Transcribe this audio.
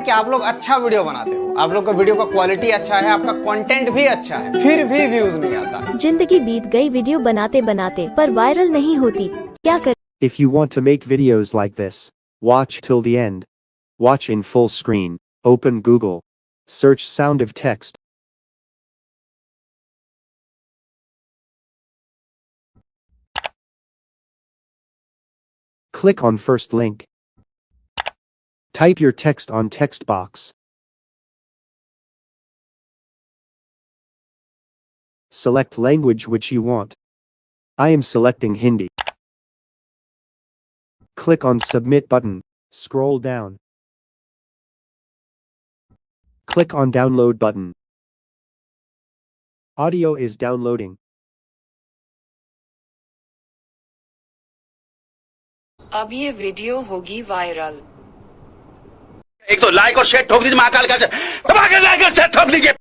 कि आप लोग अच्छा वीडियो बनाते हो, आप लोग का वीडियो का क्वालिटी अच्छा है, आपका कंटेंट भी अच्छा है, फिर भी व्यूज नहीं आता। जिंदगी बीत गई वीडियो बनाते बनाते, पर वायरल नहीं होती, क्या कर। If you want to make videos like this, watch till the end. Watch in full screen. Open Google. Search sound of text. Click on first link. Type your text on text box. Select language which you want. I am selecting Hindi. Click on submit button. Scroll down. Click on download button. Audio is downloading. अब ये video होगी viral. एक तो like और share ठोक दीजिए महाकाल का से दबा के लाइक और शेयर ठोक दीजिए।